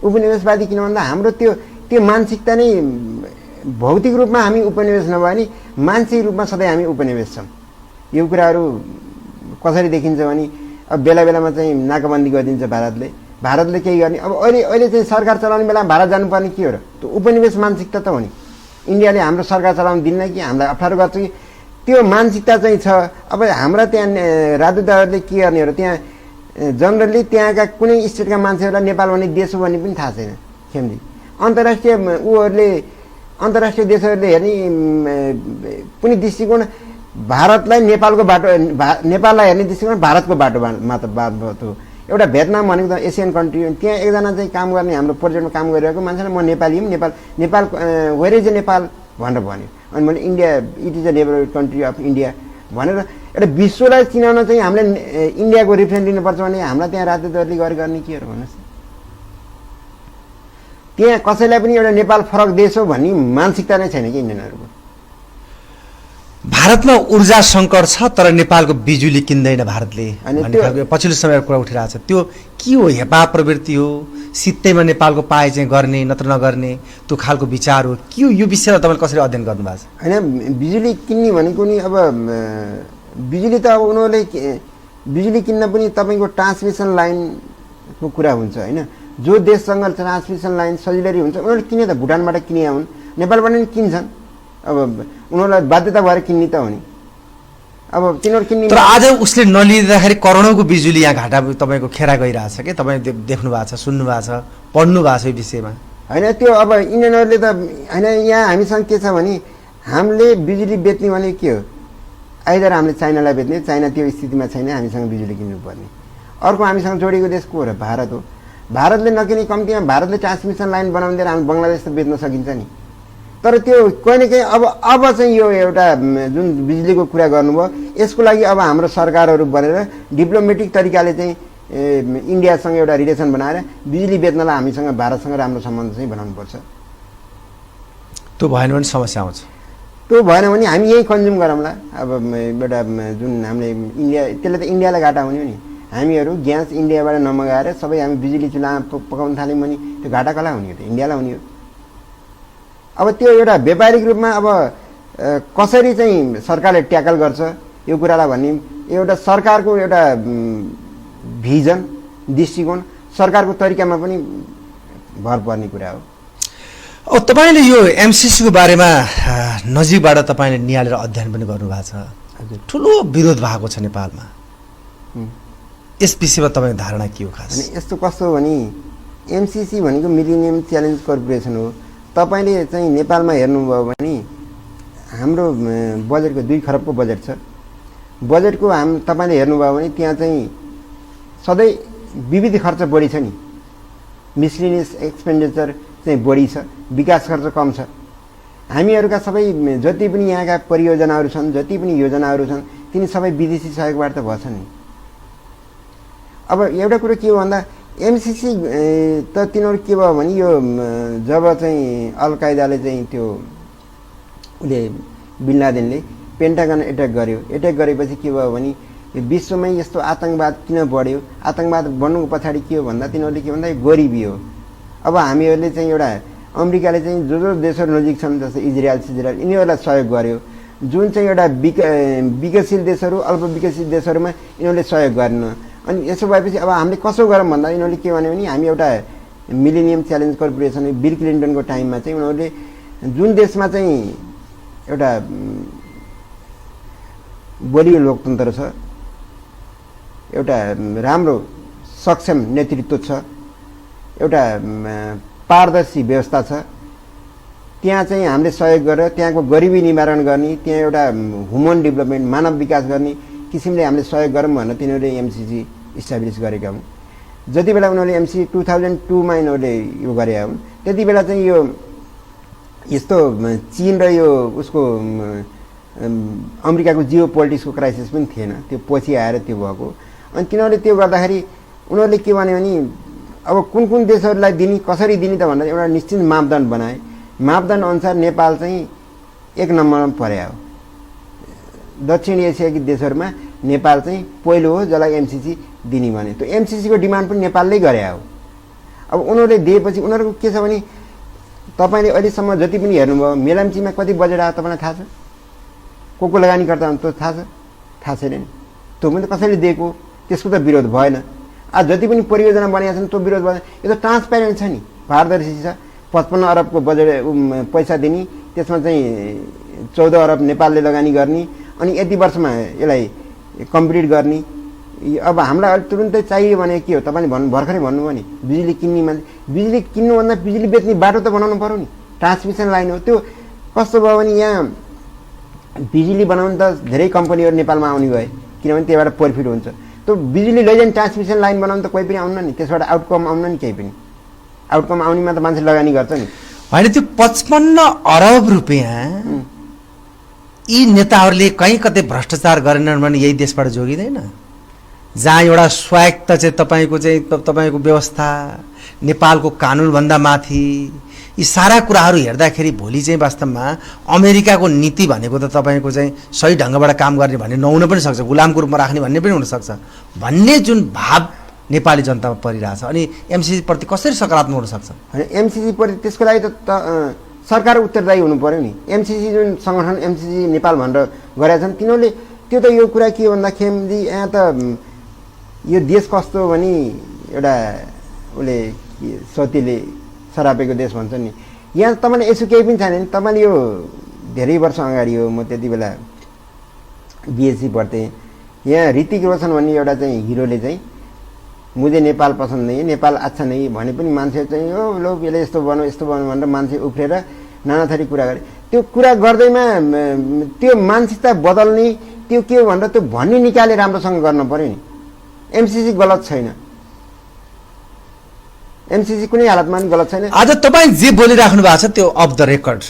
उपनिवेशवादी किन भन्दा हाम्रो त्यो मानसिकता नै भौतिक रूपमा हामी उपनिवेश नभए नि मानसिक रूपमा सधैँ हामी उपनिवेश छौँ। यो कुराहरू कसरी देखिन्छ भने अब बेला बेलामा चाहिँ नाकाबन्दी गरिदिन्छ भारतले केही गर्ने। अब अहिले चाहिँ सरकार चलाउने बेलामा भारत जानुपर्ने के हो र? त्यो उपनिवेश मानसिकता त हो नि। इन्डियाले हाम्रो सरकार चलाउन दिन्न कि हामीलाई अप्ठ्यारो गर्छ कि त्यो मानसिकता चाहिँ छ। अब हाम्रा त्यहाँ राजदूतहरूले के गर्ने हो र? त्यहाँ जनरली त्यहाँका कुनै स्टेटका मान्छेहरूलाई नेपाल भन्ने देश हो भन्ने पनि थाहा छैन खेमजी। अन्तर्राष्ट्रिय देशहरूले हेर्ने कुनै दृष्टिकोण भारतलाई नेपालको बाटो नेपाललाई हेर्ने दृष्टिकोण भारतको बाटो मात्र हो। एउटा भियतनाम भनेको त एसियन कन्ट्री हो। त्यहाँ एकजना चाहिँ काम गर्ने हाम्रो प्रोजेक्टमा काम गरिरहेको मान्छेलाई म नेपाली हुँ, Nepal where is a Nepal भनेर भन्यो। अनि मैले India it is a neighbourhood country of India भनेर एउटा विश्वलाई चिनाउन चाहिँ हामीले इन्डियाको रिफ्रेन्स लिनुपर्छ भने हामीलाई त्यहाँ राजदूतहरूले गर्ने के हो भन्नुहोस्। त्यहाँ कसैलाई पनि एउटा नेपाल फरक देश हो भन्ने मानसिकता नै छैन कि इन्डियनहरूको। भारतमा ऊर्जा सङ्कट छ तर नेपालको बिजुली किन्दैन भारतले, पछिल्लो समयमा कुरा उठिरहेको छ। त्यो के हो? हेपा प्रवृत्ति हो? सित्तैमा नेपालको पाए चाहिँ गर्ने नत्र नगर्ने त्यो खालको विचार हो के हो? यो विषयमा तपाईँले कसरी अध्ययन गर्नुभएको छ? होइन, बिजुली किन्ने भनेको नि अब बिजुली त अब उनीहरूले बिजुली किन्न पनि तपाईँको ट्रान्समिसन लाइनको कुरा हुन्छ होइन। जो देशसँग ट्रान्समिसन लाइन सजिलै हुन्छ उनीहरूले किने त भुटानबाट किने हुन्, नेपालबाट पनि किन्छन्। अब उनीहरूलाई बाध्यता भएर किन्ने त हो नि। अब तिनीहरू किन्ने तर आज उसले नलिँदाखेरि करोडौँको बिजुली यहाँ घाटा तपाईँको खेरा गइरहेछ कि तपाईँ देख्नु भएको छ, सुन्नु भएको छ, पढ्नु भएको छ यो विषयमा? होइन, त्यो अब इन्डियनहरूले त होइन। यहाँ हामीसँग के छ भने हामीले बिजुली बेच्ने भने के हो? आइदर हामीले चाइनालाई बेच्ने, चाइना त्यो स्थितिमा छैन, हामीसँग बिजुली किन्नुपर्ने। अर्को हामीसँग जोडिएको देश को हो र? भारत हो। भारतले नकिने कम्तीमा भारतले ट्रान्समिसन लाइन बनाउनु दिएर हामी बङ्गलादेश त बेच्न सकिन्छ नि। तर त्यो कहीँ न कहीँ अब चाहिँ यो एउटा जुन बिजुलीको कुरा गर्नुभयो यसको लागि अब हाम्रो सरकारहरू बनेर डिप्लोमेटिक तरिकाले चाहिँ इन्डियासँग एउटा रिलेसन बनाएर बिजुली बेच्नलाई हामीसँग भारतसँग राम्रो सम्बन्ध चाहिँ बनाउनुपर्छ। त्यो भएन भने समस्या आउँछ। त्यो भएन भने हामी यही कन्ज्युम गरौँला। अब एउटा जुन हामीले इन्डिया त्यसले त इन्डियालाई घाटा हुने हो नि। हामीहरू ग्यास इन्डियाबाट नमगाएर सबै हामी बिजुली चुल्हामा पकाउन थाल्यौँ भने त्यो घाटा कसलाई हुने हो? त इन्डियालाई हुने हो। अब त्यो एउटा व्यापारिक रूपमा अब कसरी चाहिँ सरकारले ट्याकल गर्छ यो कुरालाई भन्ने एउटा सरकारको एउटा भिजन, दृष्टिकोण, सरकारको तरिकामा पनि भर पर्ने कुरा हो। अब तपाईँले यो एमसिसीको बारेमा नजिकबाट तपाईँले निहालेर अध्ययन पनि गर्नुभएको छ। हजुर, ठुलो विरोध भएको छ नेपालमा। यस विषयमा तपाईँको धारणा के हो? खास यस्तो कस्तो हो भने एमसिसी भनेको मिलेनियम च्यालेन्ज कर्पोरेसन हो। तपाईँले चाहिँ नेपालमा हेर्नुभयो भने हाम्रो बजेटको 2 खरबको बजेट छ। बजेटको तपाईँले हेर्नुभयो भने त्यहाँ चाहिँ सधैँ विविध खर्च बढी छ नि। मिसलिनियस एक्सपेन्डिचर चाहिँ बढी छ, विकास खर्च कम छ। हामीहरूका सबै जति पनि यहाँका परियोजनाहरू छन्, जति पनि योजनाहरू छन्, तिनी सबै विदेशी सहयोगबाट त भन्छन् नि। अब एउटा कुरो के हो भन्दा एमसिसी त तिनीहरू के भयो भने यो जब चाहिँ अल कायदाले चाहिँ त्यो उसले बिन लादेनले पेन्टागन एट्याक गरेपछि के भयो भने विश्वमै यस्तो आतङ्कवाद किन बढ्यो? आतङ्कवाद बढ्नुको पछाडि के हो भन्दा तिनीहरूले के भन्दा गरिबी हो। अब हामीहरूले चाहिँ एउटा अमेरिकाले चाहिँ जो देशहरू नजिक छन् जस्तै इजरायल यिनीहरूलाई सहयोग गर्यो। जुन चाहिँ एउटा विकसित देशहरू, अल्प विकसित देशहरूमा यिनीहरूले सहयोग गरेन। अनि यसो भएपछि अब हामीले कसो गरौँ भन्दा यिनीहरूले के भन्यो भने हामी एउटा मिलेनियम च्यालेन्ज कर्पोरेसन बिल क्लिन्टनको टाइममा चाहिँ उनीहरूले जुन देशमा चाहिँ एउटा बलियो लोकतन्त्र छ, एउटा राम्रो सक्षम नेतृत्व छ, एउटा पारदर्शी व्यवस्था छ, त्यहाँ चाहिँ हामीले सहयोग गरेर त्यहाँको गरिबी निवारण गर्ने, त्यहाँ एउटा ह्युमन डेभलपमेन्ट मानव विकास गर्ने किसिमले हामीले सहयोग गरौँ भनेर तिनीहरूले एमसिसी इस्टाब्लिस गरेका हुन्। जति बेला उनीहरूले एमसिसी 2002मा यिनीहरूले यो गरे हुन् त्यति बेला चाहिँ यो यस्तो चीन र यो उसको अमेरिकाको जियो पोलिटिक्सको क्राइसिस पनि थिएन। त्यो पछि आएर त्यो भएको। अनि तिनीहरूले त्यो गर्दाखेरि उनीहरूले के भन्यो भने अब कुन देशहरूलाई दिने, कसरी दिने त भन्दा एउटा निश्चित मापदण्ड बनाए। मापदण्ड अनुसार नेपाल चाहिँ 1 नम्बरमा पर्या हो। दक्षिण एसियाकी देशहरूमा नेपाल चाहिँ पहिलो हो जसलाई एमसिसी दिने भने। त्यो एमसिसीको डिमान्ड पनि नेपालले गरे हो। अब उनीहरूले दिएपछि उनीहरूको के छ भने तपाईँले अहिलेसम्म जति पनि हेर्नुभयो मेलम्चीमा कति बजेट आयो तपाईँलाई थाहा छ? को लगानीकर्ता हुन् त्यो थाहा छ? थाहा छैन नि। त्यो पनि त कसैले दिएको, त्यसको त विरोध भएन। आज जति पनि परियोजना बनेका छन् त्यो विरोध भएन। यो त ट्रान्सप्यारेन्ट छ नि, पारदर्शी छ। 55 अरबको बजेट पैसा दिने, त्यसमा चाहिँ 14 अरब नेपालले लगानी गर्ने अनि यति वर्षमा यसलाई कम्प्लिट गर्ने। अब हामीलाई अहिले तुरुन्तै चाहियो भने के हो? तपाईँले भर्खरै भन्नुभयो नि बिजुली किन्ने मान्छे, बिजुली किन्नुभन्दा बिजुली बेच्ने बाटो त बनाउनु पर्यो नि, ट्रान्समिसन लाइन हो। त्यो कस्तो भयो भने यहाँ बिजुली बनाउनु त धेरै कम्पनीहरू नेपालमा आउने गए, किनभने त्यहीबाट प्रफिट हुन्छ। त्यो बिजुली लैजाने ट्रान्समिसन लाइन बनाउनु त कोही पनि आउन्न नि, त्यसबाट आउटकम आउन्न नि, केही पनि आउटकम आउनेमा त मान्छे लगानी गर्छ नि। होइन, त्यो 55 अरब रुपियाँ यी नेताहरूले कहीँ कतै भ्रष्टाचार गरेनन् भने यही देशबाट जोगिँदैन? जहाँ एउटा स्वायत्त चाहिँ तपाईँको व्यवस्था, नेपालको कानुनभन्दा माथि, यी सारा कुराहरू हेर्दाखेरि भोलि चाहिँ वास्तवमा अमेरिकाको नीति भनेको त तपाईँको चाहिँ सही ढङ्गबाट काम गर्ने भन्ने नहुन पनि सक्छ, गुलामको रूपमा राख्ने भन्ने पनि हुनसक्छ भन्ने जुन भाव नेपाली जनतामा परिरहेछ। अनि एमसिसी प्रति कसरी सकारात्मक हुनसक्छ? होइन, एमसिसी प्रति त्यसको लागि त सरकार उत्तरदायी हुनु पर्यो नि। एमसिसी जुन सङ्गठन एमसिसी नेपाल भनेर गरेका छन् तिनीहरूले त्यो त यो कुरा के भन्दाखेरि यहाँ त यो देश कस्तो हो भने एउटा उसले सतीले सरापेको देश भन्छ नि। यहाँ तपाईँले यसो केही पनि छैन नि। तपाईँले यो धेरै वर्ष अगाडि हो, म त्यति बेला बिएससी पढ्थेँ। यहाँ ऋतिक रोशन भन्ने एउटा चाहिँ हिरोले चाहिँ मुझे नेपाल पसन्द नहीं, नेपाल अच्छा नहीं भने पनि मान्छे चाहिँ हो लो यसले यस्तो बनाऊ भनेर मान्छे उफ्रेर नाना थरी कुरा गरे। त्यो कुरा गर्दैमा त्यो मानसिकता बदल्ने त्यो के हो भनेर त्यो भन्ने निकाले राम्रोसँग गर्न पर्यो नि। एमसिसी गलत छैन, एमसिसी कुनै हालतमा पनि गलत छैन। आज तपाईँ जे बोलिराख्नु भएको छ त्यो अफ द रेकर्ड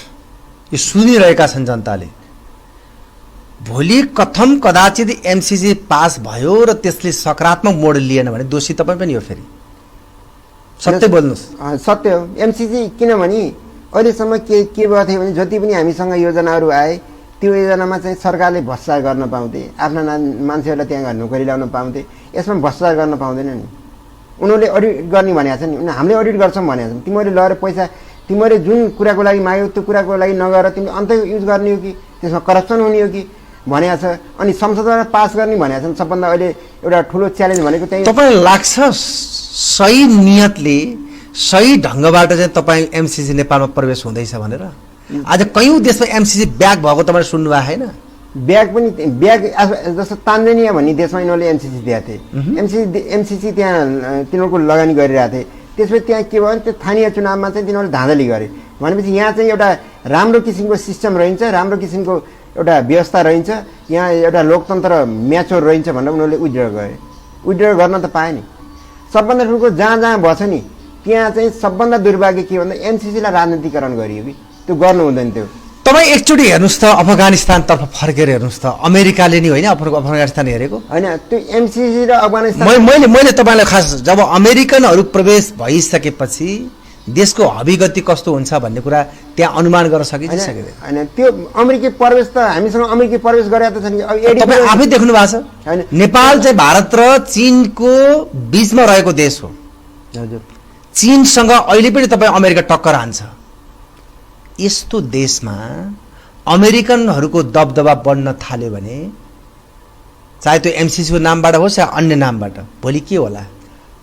यो सुनिरहेका छन् जनताले। भोलि कथम कदाचित एमसिसी पास भयो र त्यसले सकारात्मक मोड लिएन भने दोषी तपाईँ पनि हो। फेरि सत्य बोल्नुहोस्। सत्य हो। एमसिसी किनभने अहिलेसम्म के भएको थियो भने जति पनि हामीसँग योजनाहरू आए त्यो योजनामा चाहिँ सरकारले भ्रष्टाचार गर्न पाउँथे, आफ्ना मान्छेहरूलाई त्यहाँ नोकरी ल्याउन पाउँथे। यसमा भ्रष्टाचार गर्न पाउँदैन नि। उनीहरूले अडिट गर्ने भनेको छ नि, हामीले अडिट गर्छौँ भनेको छ। तिमीहरूले लगेर पैसा तिमीहरूले जुन कुराको लागि माग्यो त्यो कुराको लागि नगएर तिमीले अन्त युज गर्ने हो कि त्यसमा करप्सन हुने हो कि भनेको छ। अनि संसदमा पास गर्ने भनेको छ। सबभन्दा अहिले एउटा ठुलो च्यालेन्ज भनेको त्यही। तपाईँलाई लाग्छ सही नियतले सही ढङ्गबाट चाहिँ तपाईँ एमसिसी नेपालमा प्रवेश हुँदैछ भनेर? आज कयौँ देशमा एमसिसी ब्याक भएको तपाईँले सुन्नुभएको छैन? ब्याग पनि ब्याग जस्तो तान्जानिया भन्ने देशमा यिनीहरूले एमसिसी दिएको थिए। एमसिसी त्यहाँ तिनीहरूको लगानी गरिरहेको थिए। त्यसपछि त्यहाँ के भयो भने त्यो स्थानीय चुनावमा चाहिँ तिनीहरूले धाँधली गरे। भनेपछि यहाँ चाहिँ एउटा राम्रो किसिमको सिस्टम रहन्छ, राम्रो किसिमको एउटा व्यवस्था रहन्छ, यहाँ एउटा लोकतन्त्र म्याच्योर रहन्छ भनेर उनीहरूले विथड्र गरे। विथड्र गर्न त पाए नि। सबभन्दा ठुलो जहाँ जहाँ भएछ नि त्यहाँ चाहिँ सबभन्दा दुर्भाग्य के भन्दा एमसिसीलाई राजनीतिकरण गरियो कि त्यो गर्नु हुँदैन। त्यो तपाईँ एकचोटि हेर्नुहोस् त अफगानिस्तानतर्फ फर्केर हेर्नुहोस् त। अमेरिकाले नि होइन अफगानिस्तान हेरेको होइन, त्यो एमसिसी र अफगानिस्तान मैले तपाईँलाई खास जब अमेरिकनहरू प्रवेश भइसकेपछि देशको अभिगति कस्तो हुन्छ भन्ने कुरा त्यहाँ अनुमान गर्न सकिन्छ सकिँदैन? होइन, त्यो अमेरिकी प्रवेश त हामीसँग अमेरिकी प्रवेश गरेका त छन्। तपाईँ आफै देख्नु भएको छ होइन? नेपाल चाहिँ भारत र चीनको बीचमा रहेको देश हो। हजुर, चीनसँग अहिले पनि तपाईँ अमेरिका टक्कर हान्छ। यस्तो देशमा अमेरिकनहरूको दबदबा बढ्न थाल्यो भने चाहे त्यो एमसिसीको नामबाट होस् या अन्य नामबाट भोलि के होला?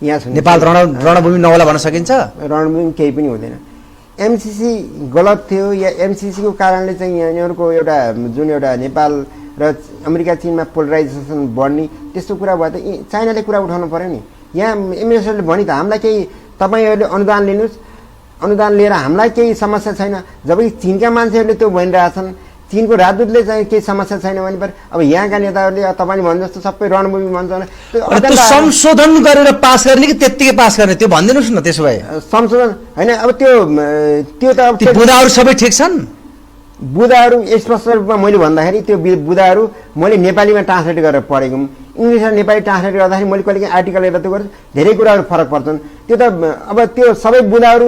यहाँ नेपाल रणभूमि नहोला भन्न सकिन्छ? रणभूमि केही पनि हुँदैन। एमसिसी गलत थियो या एमसिसीको कारणले चाहिँ यिनीहरूको एउटा जुन एउटा नेपाल र अमेरिका चीनमा पोलराइजेसन बढ्ने त्यस्तो कुरा भयो त चाइनाले कुरा उठाउनु पर्यो नि। यहाँ एमएसएलले भनि त हामीलाई केही तपाईँहरूले अनुदान लिनुहोस्, अनुदान लिएर हामीलाई केही समस्या छैन। जब चीनका मान्छेहरूले त्यो भनिरहेछन्, चीनको राजदूतले चाहिँ केही समस्या छैन भने पनि अब यहाँका नेताहरूले तपाईँले भने जस्तो सबै रणभूमि भन्छ भने त्यो संशोधन गरेर पास गर्ने कि त्यत्तिकै पास गर्ने त्यो भनिदिनुहोस् न। त्यसो भए संशोधन होइन, अब त्यो त अब बुदाहरू सबै ठिक छन्। बुदाहरू स्पष्ट रूपमा मैले भन्दाखेरि त्यो बुदाहरू मैले नेपालीमा ट्रान्सलेट गरेर पढेको, इङ्ग्लिसमा नेपाली ट्रान्सलेट गर्दाखेरि मैले कहिले काहीँ आर्टिकल हेर्दा त्यो गर्छु धेरै कुराहरू फरक पर्छन्। त्यो त अब त्यो सबै बुदाहरू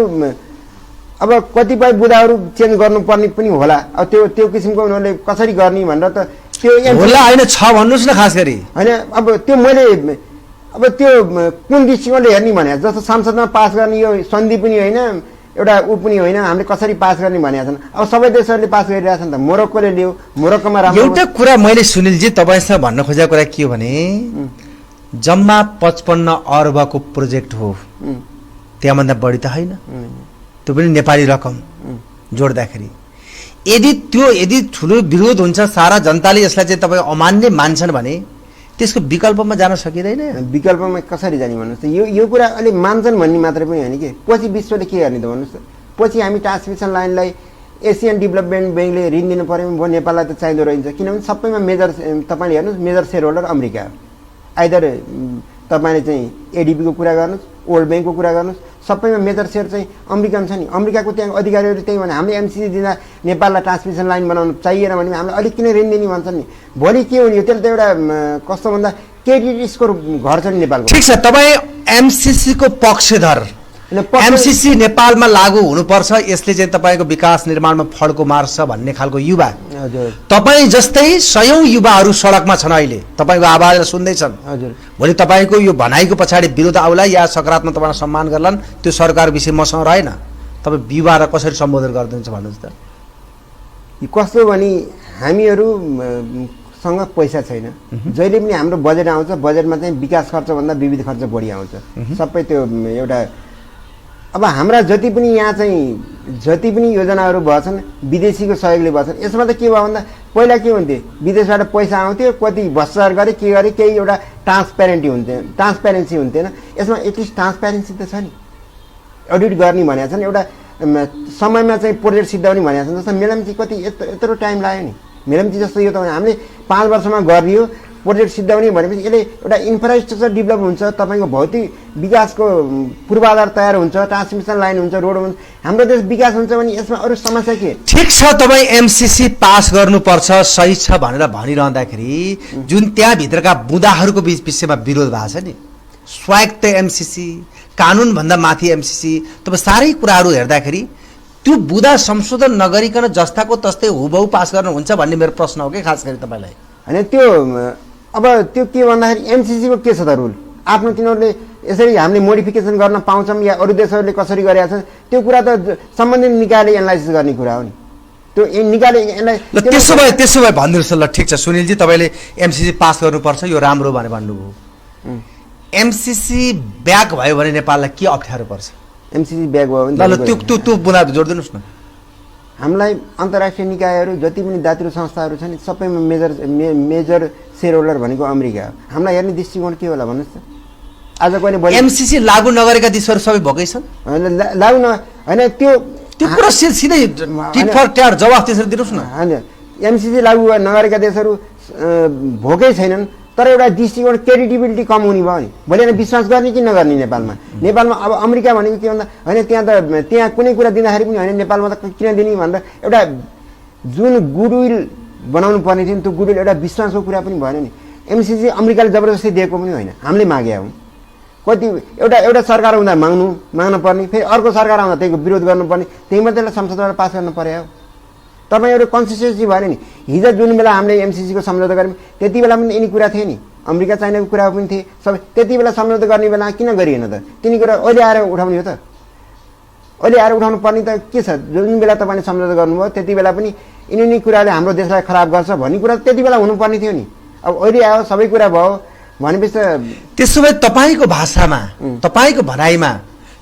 अब कतिपय बुदाहरू चेन्ज गर्नुपर्ने पनि होला। अब त्यो किसिमको उनीहरूले कसरी गर्ने भनेर त त्यो होला होइन छ भन्नुहोस् न खास गरी होइन अब त्यो मैले अब त्यो कुन दृष्टिकोणले हेर्ने भने जस्तो संसदमा पास गर्ने यो सन्धि पनि होइन एउटा ऊ पनि होइन हामीले कसरी पास गर्ने भनेका छन् अब सबै देशहरूले पास गरिरहेछन् त मोरक्कोले लियो मोरक्कोमा राम्रो एउटा कुरा मैले सुनिलजी तपाईँसँग भन्न खोजेको कुरा के हो भने जम्मा 55 अर्बको प्रोजेक्ट हो त्यहाँभन्दा बढी त होइन त्यो पनि नेपाली रकम जोड्दाखेरि यदि ठुलो विरोध हुन्छ सारा जनताले यसलाई चाहिँ तपाईँ अमान्य मान्छन् भने त्यसको विकल्पमा जान सकिँदैन विकल्पमा कसरी जाने भन्नुहोस् त यो कुरा अलि मान्छन् भन्ने मात्रै पनि होइन कि पछि विश्वले के गर्ने त भन्नुहोस् त पछि हामी ट्रान्समिसन लाइनलाई एसियन डेभलपमेन्ट ब्याङ्कले ऋण दिनु पऱ्यो भने नेपाललाई त चाहिँदो रहन्छ किनभने सबैमा मेजर तपाईँले हेर्नुहोस् मेजर सेयर होल्डर अमेरिका हो आइदर तपाईँले चाहिँ एडिबीको कुरा गर्नुहोस् वर्ल्ड ब्याङ्कको कुरा गर्नुहोस् सबैमा मेजर सेयर चाहिँ अमेरिकन छ नि अमेरिकाको त्यहाँ अधिकारीहरू त्यही भने हामीले एमसिसी दिँदा नेपाललाई ट्रान्समिसन लाइन बनाउनु चाहिएन भने हामीलाई अलिक किन ऋण दिने भन्छन् नि भोलि के हुने हो त्यसले त एउटा कस्तो भन्दा क्रेडिट घर छ नि नेपालको ठिक छ तपाईँ एमसिसीको पक्षधर एमसिसी नेपालमा लागू हुनुपर्छ यसले चाहिँ तपाईँको विकास निर्माणमा फड्को मार्छ भन्ने खालको युवा हजुर तपाईँ जस्तै सयौं युवाहरू सडकमा छन् अहिले तपाईँको आवाजलाई सुन्दैछन् हजुर भोलि तपाईँको यो भनाइको पछाडि विरोध आउला या सकारात्मक तपाईँलाई सम्मान गर्लान् त्यो सरकार विषय मसँग रहेन तपाईँ युवालाई कसरी सम्बोधन गरिदिनुहुन्छ भन्नुहोस् त कस्तो भने हामीहरू सँग पैसा छैन जहिले पनि हाम्रो बजेट आउँछ बजेटमा चाहिँ विकास खर्चभन्दा विविध खर्च बढी आउँछ सबै त्यो एउटा अब हाम्रा जति पनि यहाँ चाहिँ जति पनि योजनाहरू भएछन् विदेशीको सहयोगले भएछन् यसमा त के भयो भन्दा पहिला के हुन्थ्यो विदेशबाट पैसा आउँथ्यो कति भ्रष्टाचार गरे के गरे केही एउटा ट्रान्सप्यारेन्सी हुन्थेन यसमा एटलिस्ट ट्रान्सप्यारेन्सी त छ नि अडिट गर्ने भनेको छ नि एउटा समयमा चाहिँ प्रोजेक्ट सिद्धाउने भनेको छ जस्तो मेलम्ची कति यत्रो टाइम लाग्यो नि मेलम्ची जस्तो यो त हामीले 5 वर्षमा गरियो प्रोजेक्ट सिद्धाउने भनेपछि यसले एउटा इन्फ्रास्ट्रक्चर डेभलप हुन्छ तपाईँको भौतिक विकासको पूर्वाधार तयार हुन्छ ट्रान्समिसन लाइन हुन्छ रोड हुन्छ हाम्रो देश विकास हुन्छ भने यसमा अरू समस्या के ठिक छ तपाईँ एमसिसी पास गर्नुपर्छ सही छ भनेर भनिरहँदाखेरि जुन त्यहाँभित्रका बुँदाहरूको विषयमा विरोध भएको छ नि स्वायत्त एमसिसी कानुनभन्दा माथि एमसिसी तपाईँ साह्रै कुराहरू हेर्दाखेरि त्यो बुँदा संशोधन नगरिकन जस्ताको तस्तै हुबहु पास गर्नुहुन्छ भन्ने मेरो प्रश्न हो कि खास गरी तपाईँलाई होइन त्यो अब त्यो के भन्दाखेरि एमसिसीको के छ त रुल आफ्नो तिनीहरूले यसरी हामीले मोडिफिकेसन गर्न पाउँछौँ या अरू देशहरूले कसरी गरेका छन् त्यो कुरा त सम्बन्धित निकायले एनालाइसिस गर्ने कुरा हो नि त्यो निकायले त्यसो भए भनिदिनुहोस् ल ठिक छ सुनिलजी तपाईँले एमसिसी पास गर्नुपर्छ यो राम्रो भनेर भन्नुभयो एमसिसी ब्याक भयो भने नेपाललाई के अप्ठ्यारो पर्छ एमसिसी ब्याक भयो भने त्यो बुनाद जोडिदिनुहोस् न हामीलाई अन्तर्राष्ट्रिय निकायहरू जति पनि दातृ संस्थाहरू छन् सबैमा मेजर सेयर होल्डर भनेको अमेरिका हो हामीलाई हेर्ने दृष्टिकोण के होला भन्नुहोस् त आज कहिले एमसिसी लागू नगरेका देशहरू सबै भएकै छन् लागू न होइन त्यो कुरा सिधै टिट फर ट्याट जवाफ त्यसरी दिनुहोस् न होइन एमसिसी लागू नगरेका देशहरू भोकै छैनन् तर एउटा दृष्टिकोण क्रेडिबिलिटी कम हुने भयो नि भोलि विश्वास गर्ने कि नगर्ने नेपालमा अब अमेरिका भनेको के भन्दा होइन त्यहाँ कुनै कुरा दिँदाखेरि पनि होइन नेपालमा त किन दिने भनेर एउटा जुन गुडविल बनाउनु पर्ने थियो नि त्यो गुडविल एउटा विश्वासको कुरा पनि भएन नि एमसिसी अमेरिकाले जबरजस्ती दिएको पनि होइन हामीले मागेका हौँ कति एउटा सरकार हुँदा माग्नु पर्ने फेरि अर्को सरकार आउँदा त्यहीको विरोध गर्नुपर्ने त्यही मात्रै संसदबाट पास गर्नु पर्यो तपाईँहरू कन्सिस्टेन्सी भएन नि हिजो जुन बेला हामीले एमसिसीको सम्झौता गऱ्यौँ त्यति बेला पनि यिनी कुरा थिए नि अमेरिका चाइनाको कुरा पनि थिए सबै त्यति बेला सम्झौता गर्ने बेला किन गरिएन त तिनी कुरा अहिले आएर उठाउने हो त अहिले आएर उठाउनु पर्ने त के छ जुन बेला तपाईँले सम्झौता गर्नुभयो त्यति बेला पनि यिनी कुराले हाम्रो देशलाई खराब गर्छ भन्ने कुरा त्यति बेला हुनुपर्ने थियो नि अब अहिले आयो सबै कुरा भयो भनेपछि त त्यसो भए तपाईँको भाषामा तपाईँको भनाइमा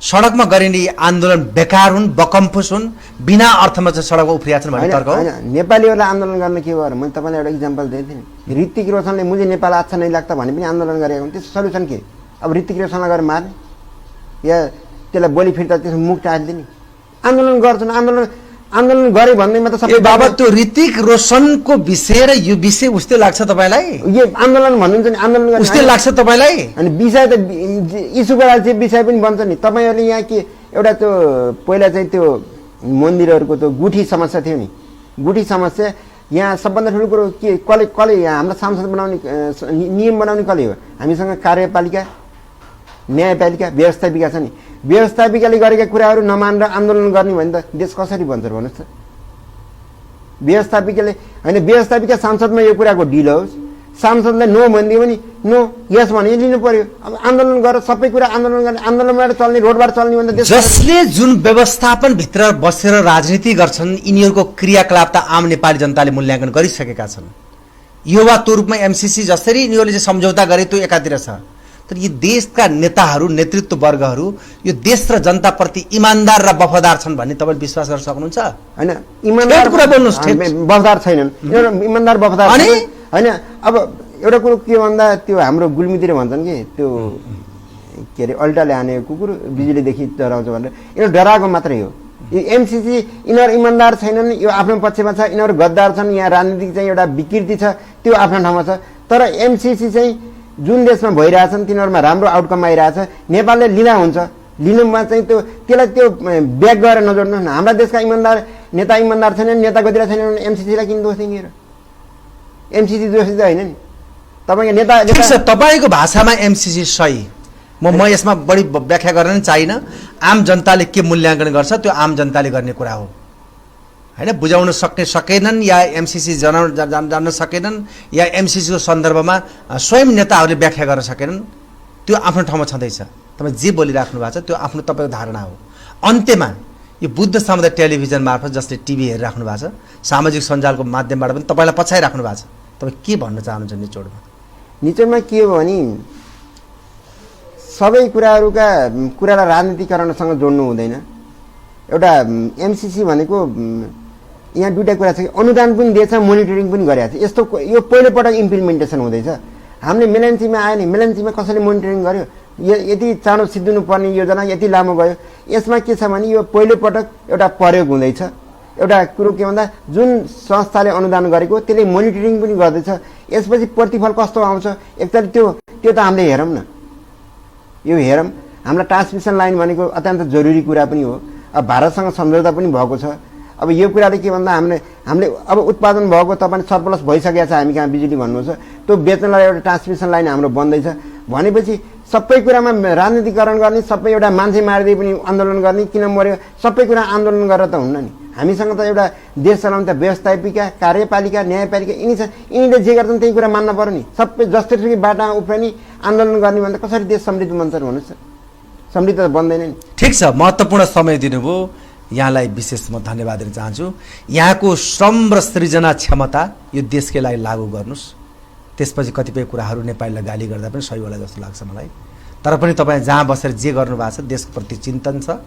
सडकमा गरिने आन्दोलन बेकार हुन् बकम्फुस हुन् बिना अर्थमा चाहिँ सडकमा उफ्रिया छन् भन्ने तर्क हो नेपालीहरूलाई आन्दोलन गर्न के भयो मैले तपाईँलाई एउटा इक्जाम्पल दिएको थिएँ नि ऋतिक रोशनले मुझे नेपाल अच्छा नहीं लाग्छ भने पनि आन्दोलन गरेको हुन् त्यसको सल्युसन के अब ऋतिक रोशनलाई गएर मार्ने या त्यसलाई बोली फिर्ता त्यसको मुख टालिदिने आन्दोलन गर्छन् आन्दोलन गरे भन्दैमा त सबै बाबा त्यो ऋतिक रोशनको विषय र यो विषय उस्तै लाग्छ तपाईँलाई यो आन्दोलन भन्नुहुन्छ नि आन्दोलन गर्ने उस्तै लाग्छ तपाईँलाई अनि विषय त इस्युको चाहिँ विषय पनि बन्छ नि तपाईँहरूले यहाँ के एउटा त्यो पहिला चाहिँ त्यो मन्दिरहरूको त्यो गुठी समस्या थियो नि गुठी समस्या यहाँ सबभन्दा ठुलो कुरो के कसले यहाँ हामीलाई सांसद बनाउने नियम बनाउने कसले हो हामीसँग कार्यपालिका न्यायपालिका व्यवस्थापिका छ नि व्यवस्थापिकाले गरेका कुराहरू नमानेर आन्दोलन गर्ने भने त देश कसरी बन्छ भन्नुहोस् त व्यवस्थापिकाले होइन व्यवस्थापिका सांसदमा यो कुराको डिल होस् सांसदले नो भनिदियो भने नो यस भने लिनु पर्यो अब आन्दोलन गरेर सबै कुरा आन्दोलन गर्ने आन्दोलनबाट चल्ने रोडबाट चल्ने भन्दा देश जसले जुन व्यवस्थापन भित्र बसेर राजनीति गर्छन् यिनीहरूको क्रियाकलाप त आम नेपाली जनताले मूल्याङ्कन गरिसकेका छन् युवाको रूपमा एमसीसी जसरी यिनीहरूले चाहिँ सम्झौता गरे त्यो एकातिर छ तर यी देशका नेताहरू नेतृत्व वर्गहरू यो देश र जनताप्रति इमान्दार र वफादार छन् भन्ने तपाईले विश्वास गर्न सक्नुहुन्छ होइन इमान्दार कुरा बोल्नुस् वफादार छैनन् इमान्दार वफादार होइन अब एउटा कुरो के भन्दा त्यो हाम्रो गुल्मीतिर भन्छन् कि त्यो के अरे अल्टाले हाने कुकुर बिजुलीदेखि डराउँछ भनेर यो डराएको मात्रै हो यो एमसीसी यिनीहरू इमान्दार छैनन् यो आफ्नो पक्षमा छ यिनीहरू गद्दार छन् यहाँ राजनीतिक चाहिँ एउटा विकृति छ त्यो आफ्नो ठाउँमा छ तर एमसीसी चाहिँ जुन देशमा भइरहेछन् तिनीहरूमा राम्रो आउटकम आइरहेछ नेपालले लिँदा हुन्छ लिनुमा चाहिँ त्यसलाई त्यो ब्याक गरेर नजोड्नु न हाम्रा देशका इमान्दार इमान्दार छैनन् नेता गतिरा छैनन् भने एमसीसीलाई किन दोष दिने र एमसीसी दोषी त होइन नि तपाईँको नेता तपाईँको भाषामा एमसीसी सही म यसमा बढी व्याख्या गर्न चाहिनँ आम जनताले के मूल्याङ्कन गर्छ त्यो आम जनताले गर्ने कुरा हो हैन बुझाउन सकेनन् या एमसीसी जान्न सकेनन् या एमसीसीको सन्दर्भमा स्वयं नेताहरूले व्याख्या गर्न सकेनन् त्यो आफ्नो ठाउँमा छँदैछ तपाईँ जे बोलिराख्नु भएको छ त्यो आफ्नो तपाईँको धारणा हो अन्त्यमा यो बुद्ध समुदाय टेलिभिजन मार्फत जसले टिभी हेरिराख्नु भएको छ सामाजिक सञ्जालको माध्यमबाट पनि तपाईँलाई पछाइराख्नु भएको छ तपाईँ के भन्न चाहनुहुन्छ निचोडमा निचोडमा के हो भने सबै कुरालाई राजनीतिकरणसँग जोड्नु हुँदैन एउटा एमसीसी भनेको यहाँ दुईटा कुरा छ कि अनुदान पनि दिएछ मोनिटरिङ पनि गरेको छ यस्तो यो पहिलोपटक इम्प्लिमेन्टेसन हुँदैछ हामीले मेलेन्सीमा आयो नि मेलेन्सीमा कसैले मोनिटरिङ गर्यो यति चाँडो सिद्धिनु पर्ने योजना यति लामो गयो यसमा के छ भने यो पहिलोपटक एउटा प्रयोग हुँदैछ एउटा कुरो के भन्दा जुन संस्थाले अनुदान गरेको त्यसले मोनिटरिङ पनि गर्दैछ यसपछि प्रतिफल कस्तो आउँछ एकचोटि त्यो त हामीले हेरौँ न यो हेरौँ हामीलाई ट्रान्समिसन लाइन भनेको अत्यन्त जरुरी कुरा पनि हो अब भारतसँग सम्झौता पनि भएको छ अब यो कुराले के भन्दा हामीले अब उत्पादन भएको तपाईँ सरप्लस भइसकेको छ हामी कहाँ बिजुली भन्नुहुन्छ त्यो बेच्नलाई एउटा ट्रान्समिसन लाइन हाम्रो बन्दैछ भनेपछि सबै कुरामा राजनीतिकरण गर्ने सबै एउटा मान्छे मारिदिए पनि आन्दोलन गर्ने किन मर्यो सबै कुरा आन्दोलन गरेर त हुन्न नि हामीसँग त एउटा देश चलाउने त व्यवस्थापिका कार्यपालिका न्यायपालिका यिनी छ यिनीले जे गर्छन् त्यही कुरा मान्न पर्यो नि सबै जस्तोसुकै बाटामा उफ्रने आन्दोलन गर्ने भन्दा कसरी देश समृद्ध बन्छ भन्नुहोस् त समृद्ध त बन्दैन नि ठिक छ महत्त्वपूर्ण समय दिनुभयो यहाँलाई विशेष म धन्यवाद दिन चाहन्छु यहाँको श्रम र सृजना क्षमता यो देशकै लागि लागू गर्नुस् त्यसपछि कतिपय कुराहरू नेपालीलाई गाली गर्दा पनि सही होला जस्तो लाग्छ मलाई तर पनि तपाईँ जहाँ बसेर जे गर्नु भएको छ देशप्रति चिन्तन छ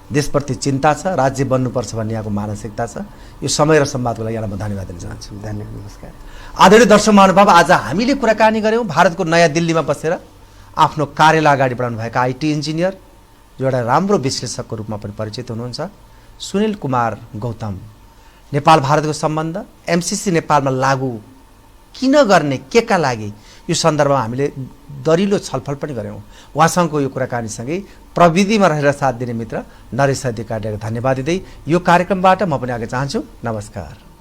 देशप्रति चिन्ता छ राज्य बन्नुपर्छ भन्ने यहाँको मानसिकता छ यो समय र संवादको लागि यहाँलाई म धन्यवाद दिन चाहन्छु धन्यवाद नमस्कार आदरणीय दर्शक महानुभाव आज हामीले कुराकानी गऱ्यौँ भारतको नयाँ दिल्लीमा बसेर आफ्नो कार्यालय अगाडि बढाउनु भएका आइटी इन्जिनियर जो एउटा राम्रो विश्लेषकको रूपमा पनि परिचित हुनुहुन्छ सुनिल कुमार गौतम नेपाल भारतको सम्बन्ध एमसीसी नेपालमा लागू किन गर्ने केका लागि यो सन्दर्भमा हामीले दरिलो छलफल पनि गऱ्यौँ उहाँसँगको यो कुराकानीसँगै प्रविधिमा रहेर साथ दिने मित्र नरेश अधिकारीलाई धन्यवाद दिँदै यो कार्यक्रमबाट म पनि आगे चाहन्छु नमस्कार।